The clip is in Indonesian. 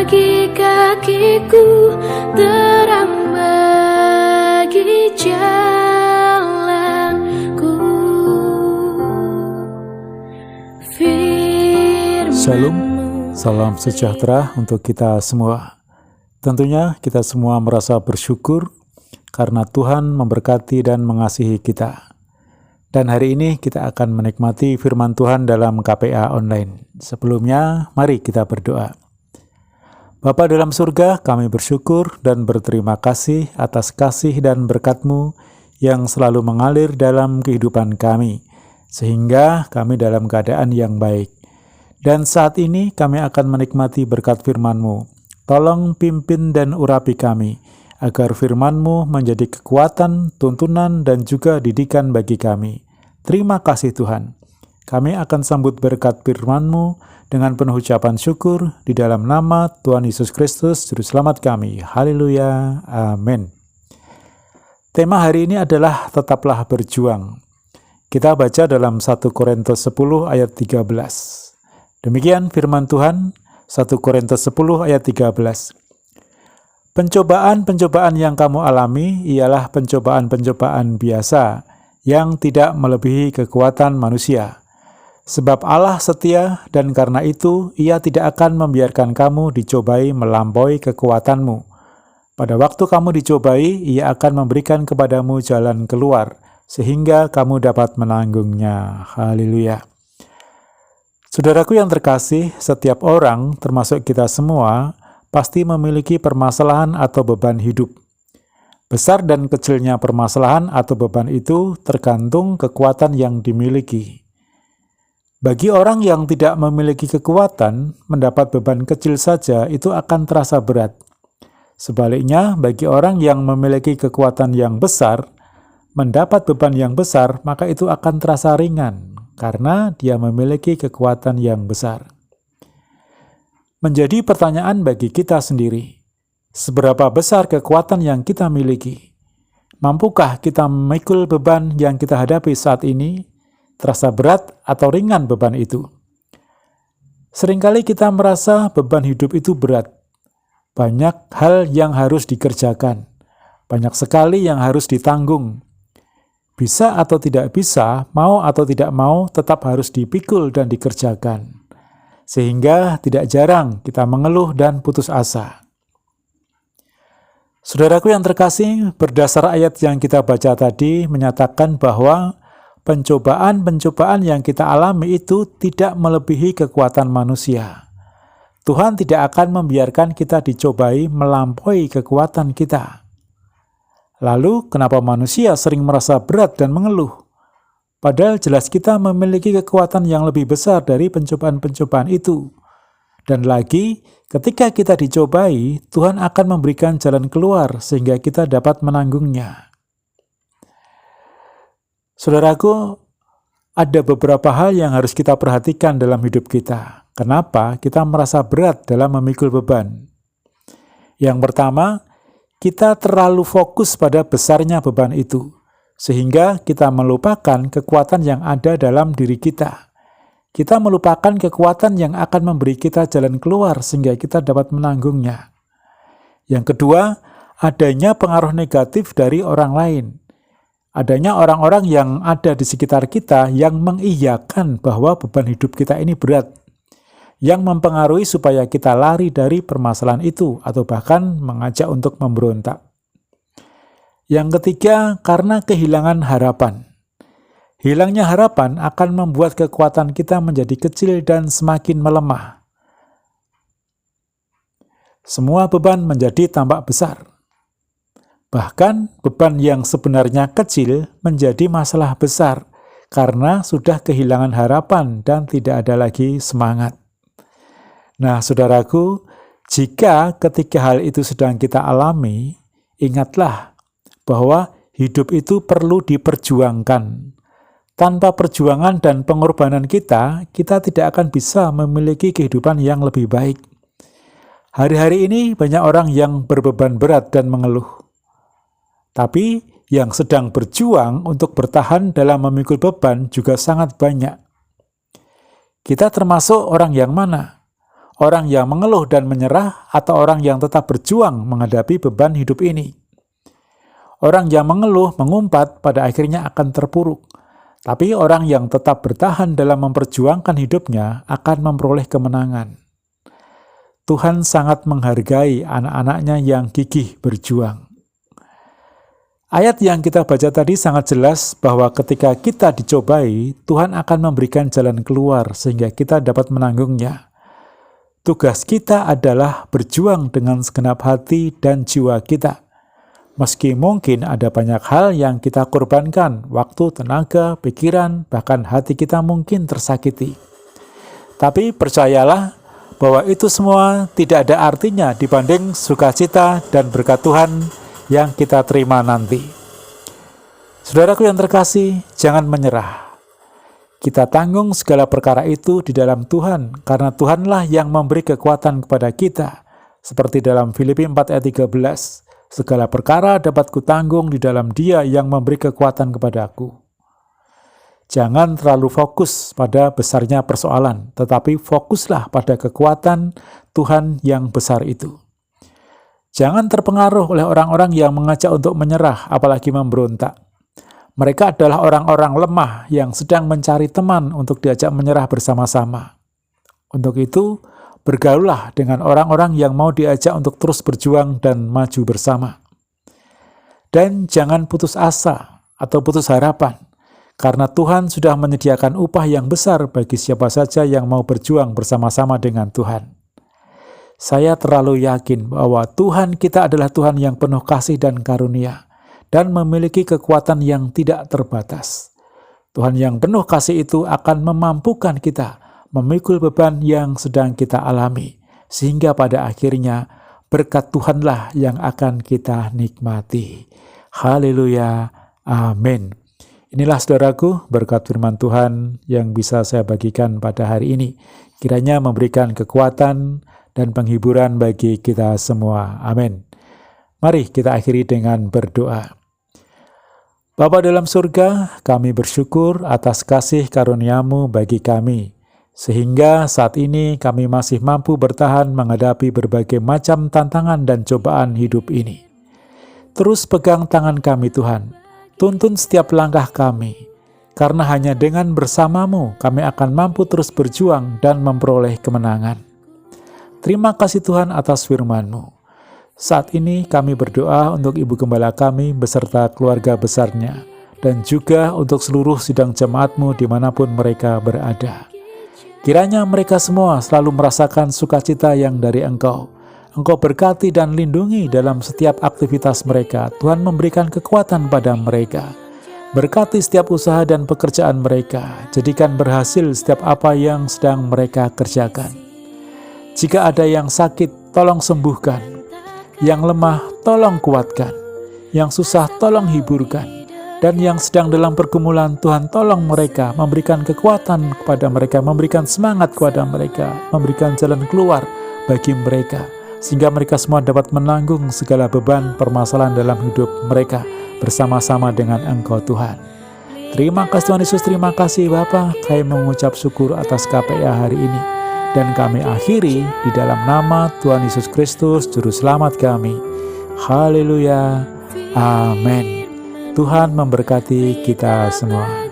bagi kakiku, terang bagi jalanku. Shalom, salam sejahtera untuk kita semua. Tentunya kita semua merasa bersyukur karena Tuhan memberkati dan mengasihi kita. Dan hari ini kita akan menikmati firman Tuhan dalam KPA Online. Sebelumnya, mari kita berdoa. Bapa dalam surga, kami bersyukur dan berterima kasih atas kasih dan berkat-Mu yang selalu mengalir dalam kehidupan kami, sehingga kami dalam keadaan yang baik. Dan saat ini kami akan menikmati berkat firman-Mu. Tolong pimpin dan urapi kami, agar firman-Mu menjadi kekuatan, tuntunan, dan juga didikan bagi kami. Terima kasih Tuhan. Kami akan sambut berkat firman-Mu dengan penuh ucapan syukur di dalam nama Tuhan Yesus Kristus, Juru Selamat kami. Haleluya. Amin. Tema hari ini adalah tetaplah berjuang. Kita baca dalam 1 Korintus 10 ayat 13. Demikian firman Tuhan, 1 Korintus 10 ayat 13. Pencobaan-pencobaan yang kamu alami ialah pencobaan-pencobaan biasa yang tidak melebihi kekuatan manusia. Sebab Allah setia dan karena itu Ia tidak akan membiarkan kamu dicobai melampaui kekuatanmu. Pada waktu kamu dicobai, Ia akan memberikan kepadamu jalan keluar sehingga kamu dapat menanggungnya. Haleluya. Saudaraku yang terkasih, setiap orang, termasuk kita semua, pasti memiliki permasalahan atau beban hidup. Besar dan kecilnya permasalahan atau beban itu tergantung kekuatan yang dimiliki. Bagi orang yang tidak memiliki kekuatan, mendapat beban kecil saja itu akan terasa berat. Sebaliknya, bagi orang yang memiliki kekuatan yang besar, mendapat beban yang besar, maka itu akan terasa ringan, karena dia memiliki kekuatan yang besar. Menjadi pertanyaan bagi kita sendiri, seberapa besar kekuatan yang kita miliki? Mampukah kita memikul beban yang kita hadapi saat ini? Terasa berat atau ringan beban itu? Seringkali kita merasa beban hidup itu berat. Banyak hal yang harus dikerjakan. Banyak sekali yang harus ditanggung. Bisa atau tidak bisa, mau atau tidak mau, tetap harus dipikul dan dikerjakan. Sehingga tidak jarang kita mengeluh dan putus asa. Saudaraku yang terkasih, berdasar ayat yang kita baca tadi menyatakan bahwa pencobaan-pencobaan yang kita alami itu tidak melebihi kekuatan manusia. Tuhan tidak akan membiarkan kita dicobai melampaui kekuatan kita. Lalu, kenapa manusia sering merasa berat dan mengeluh? Padahal jelas kita memiliki kekuatan yang lebih besar dari pencobaan-pencobaan itu. Dan lagi, ketika kita dicobai, Tuhan akan memberikan jalan keluar sehingga kita dapat menanggungnya. Saudaraku, ada beberapa hal yang harus kita perhatikan dalam hidup kita. Kenapa kita merasa berat dalam memikul beban? Yang pertama, kita terlalu fokus pada besarnya beban itu, sehingga kita melupakan kekuatan yang ada dalam diri kita. Kita melupakan kekuatan yang akan memberi kita jalan keluar sehingga kita dapat menanggungnya. Yang kedua, adanya pengaruh negatif dari orang lain. Adanya orang-orang yang ada di sekitar kita yang mengiyakan bahwa beban hidup kita ini berat, yang mempengaruhi supaya kita lari dari permasalahan itu atau bahkan mengajak untuk memberontak. Yang ketiga, karena kehilangan harapan. Hilangnya harapan akan membuat kekuatan kita menjadi kecil dan semakin melemah. Semua beban menjadi tampak besar. Bahkan beban yang sebenarnya kecil menjadi masalah besar karena sudah kehilangan harapan dan tidak ada lagi semangat. Nah, saudaraku, jika ketika hal itu sedang kita alami, ingatlah bahwa hidup itu perlu diperjuangkan. Tanpa perjuangan dan pengorbanan kita tidak akan bisa memiliki kehidupan yang lebih baik. Hari-hari ini banyak orang yang berbeban berat dan mengeluh. Tapi yang sedang berjuang untuk bertahan dalam memikul beban juga sangat banyak. Kita termasuk orang yang mana? Orang yang mengeluh dan menyerah atau orang yang tetap berjuang menghadapi beban hidup ini? Orang yang mengeluh, mengumpat, pada akhirnya akan terpuruk. Tapi orang yang tetap bertahan dalam memperjuangkan hidupnya akan memperoleh kemenangan. Tuhan sangat menghargai anak-anaknya yang gigih berjuang. Ayat yang kita baca tadi sangat jelas bahwa ketika kita dicobai, Tuhan akan memberikan jalan keluar sehingga kita dapat menanggungnya. Tugas kita adalah berjuang dengan segenap hati dan jiwa kita. Meski mungkin ada banyak hal yang kita korbankan, waktu, tenaga, pikiran, bahkan hati kita mungkin tersakiti. Tapi percayalah bahwa itu semua tidak ada artinya dibanding sukacita dan berkat Tuhan yang kita terima nanti. Saudaraku yang terkasih, jangan menyerah. Kita tanggung segala perkara itu di dalam Tuhan, karena Tuhanlah yang memberi kekuatan kepada kita. Seperti dalam Filipi 4 ayat 13, segala perkara dapat kutanggung di dalam Dia yang memberi kekuatan kepadaku. Jangan terlalu fokus pada besarnya persoalan, tetapi fokuslah pada kekuatan Tuhan yang besar itu. Jangan terpengaruh oleh orang-orang yang mengajak untuk menyerah, apalagi memberontak. Mereka adalah orang-orang lemah yang sedang mencari teman untuk diajak menyerah bersama-sama. Untuk itu, bergaullah dengan orang-orang yang mau diajak untuk terus berjuang dan maju bersama. Dan jangan putus asa atau putus harapan, karena Tuhan sudah menyediakan upah yang besar bagi siapa saja yang mau berjuang bersama-sama dengan Tuhan. Saya terlalu yakin bahwa Tuhan kita adalah Tuhan yang penuh kasih dan karunia, dan memiliki kekuatan yang tidak terbatas. Tuhan yang penuh kasih itu akan memampukan kita memikul beban yang sedang kita alami, sehingga pada akhirnya berkat Tuhanlah yang akan kita nikmati. Haleluya, amin. Inilah saudaraku berkat firman Tuhan yang bisa saya bagikan pada hari ini. Kiranya memberikan kekuatan dan penghiburan bagi kita semua. Amin. Mari kita akhiri dengan berdoa. Bapa dalam surga, kami bersyukur atas kasih karunia-Mu bagi kami, sehingga saat ini kami masih mampu bertahan menghadapi berbagai macam tantangan dan cobaan hidup ini. Terus pegang tangan kami Tuhan, tuntun setiap langkah kami, karena hanya dengan bersama-Mu kami akan mampu terus berjuang dan memperoleh kemenangan. Terima kasih Tuhan atas firman-Mu. Saat ini kami berdoa untuk Ibu Gembala kami beserta keluarga besarnya, dan juga untuk seluruh sidang jemaat-Mu dimanapun mereka berada. Kiranya mereka semua selalu merasakan sukacita yang dari Engkau. Engkau berkati dan lindungi dalam setiap aktivitas mereka. Tuhan memberikan kekuatan pada mereka. Berkati setiap usaha dan pekerjaan mereka. Jadikan berhasil setiap apa yang sedang mereka kerjakan. Jika ada yang sakit, tolong sembuhkan. Yang lemah, tolong kuatkan. Yang susah, tolong hiburkan. Dan yang sedang dalam pergumulan, Tuhan tolong mereka, memberikan kekuatan kepada mereka, memberikan semangat kepada mereka, memberikan jalan keluar bagi mereka, sehingga mereka semua dapat menanggung segala beban permasalahan dalam hidup mereka bersama-sama dengan Engkau Tuhan. Terima kasih Tuhan Yesus, terima kasih Bapa. Kami mengucap syukur atas KPA hari ini. Dan kami akhiri di dalam nama Tuhan Yesus Kristus, Juru Selamat kami. Haleluya. Amin. Tuhan memberkati kita semua.